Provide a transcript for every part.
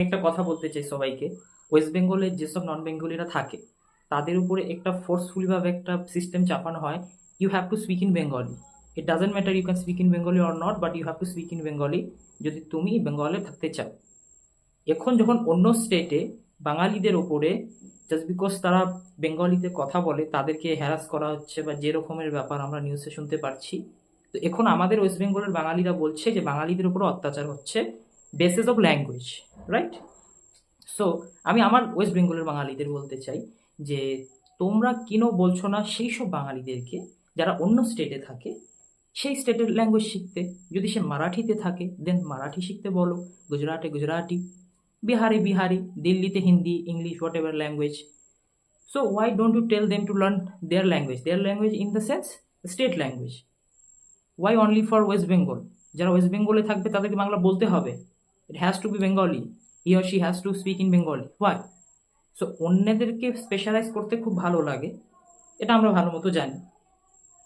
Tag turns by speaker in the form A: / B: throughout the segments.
A: একটা কথা বলতে চাই সবাইকে। ওয়েস্ট বেঙ্গলে যেসব নন বেঙ্গলিরা থাকে তাদের উপরে একটা ফোর্সফুলি ভাবে একটা সিস্টেম চাপানো হয়, you have to speak in Bengali. It doesn't matter you can speak in Bengali or not, but you have to speak in Bengali যদি তুমি বেঙ্গলে থাকতে চাও। এখন যখন অন্য স্টেটে বাঙালিদের ওপরে জাস্ট বিকজ তারা বেঙ্গলিতে কথা বলে তাদেরকে হ্যারাস করা হচ্ছে বা যে রকমের ব্যাপার আমরা নিউজে শুনতে পারছি, তো এখন আমাদের ওয়েস্ট বেঙ্গলের বাঙালিরা বলছে যে বাঙালিদের উপর অত্যাচার হচ্ছে basis of language, right? So আমি আমার ওয়েস্ট বেঙ্গলের বাঙালিদের বলতে চাই যে তোমরা কেন বলছো না সেই সব বাঙালিদেরকে যারা অন্য স্টেটে থাকে সেই স্টেটের ল্যাঙ্গুয়েজ শিখতে? যদি সে মারাঠিতে থাকে দেন মারাঠি শিখতে বলো, গুজরাটে গুজরাটি, বিহারে বিহারি, দিল্লিতে Hindi, English, whatever language. So why don't you tell them to learn their language in the sense state language? Why only for West Bengal? যারা ওয়েস্ট বেঙ্গলে থাকবে তাদেরকে বাংলা বলতে হবে, it has to be Bengali, he or she has to speak in Bengali, why? So অন্যদেরকে specialize করতে খুব ভালো লাগে, এটা আমরা ভালো মতো জানি।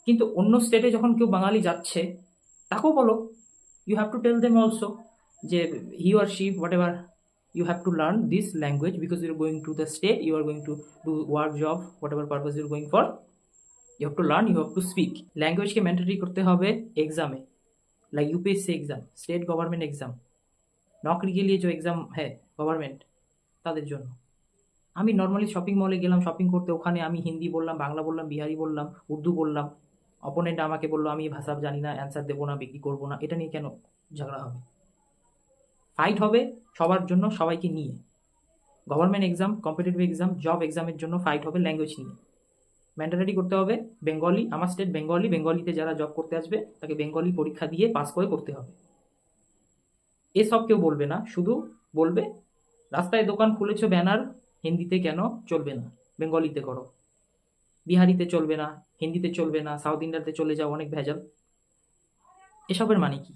A: কিন্তু অন্য স্টেটে যখন কেউ বাঙালি যাচ্ছে তাকেও বলো, you have to tell them also যে he or she whatever, you have to learn this language because you are going to the state, you are going to do work job, whatever purpose you are going for, you have to learn, you have to speak. ল্যাঙ্গুয়েজকে mandatory করতে হবে exam में, like UPSC exam, state government exam, नौकरी के लिए जो exam है government, তাদের জন্য। আমি নর্মালি শপিং মলে গেলাম শপিং করতে, ওখানে আমি হিন্দি বললাম, বাংলা বললাম, বিহারি বললাম, উর্দু বললাম, অপোনেন্ট আমাকে বললো আমি এই ভাষা জানি না, অ্যান্সার দেবো না, বিক্রি করবো না, এটা নিয়ে কেন ঝগড়া হবে? ফাইট হবে সবার জন্য, সবাইকে নিয়ে। Government exam, competitive exam, job এক্সামের জন্য ফাইট হবে ল্যাঙ্গুয়েজ নিয়ে। ম্যান্ডেটরি করতে হবে বেঙ্গলি, আমার স্টেট বেঙ্গলি, বেঙ্গলিতে যারা জব করতে আসবে তাকে বেঙ্গলি পরীক্ষা দিয়ে পাস করে করতে হবে। এসব কেউ বলবে না, শুধু বলবে রাস্তায় দোকান খুলেছো ব্যানার, হিন্দিতে কেন চলবে না, বেঙ্গলিতে করো। বিহারিতে চলবে না, হিন্দিতে চলবে না, সাউথ ইন্ডিয়াতে চলে যাও, অনেক ভেজাল। এসবের মানে কি?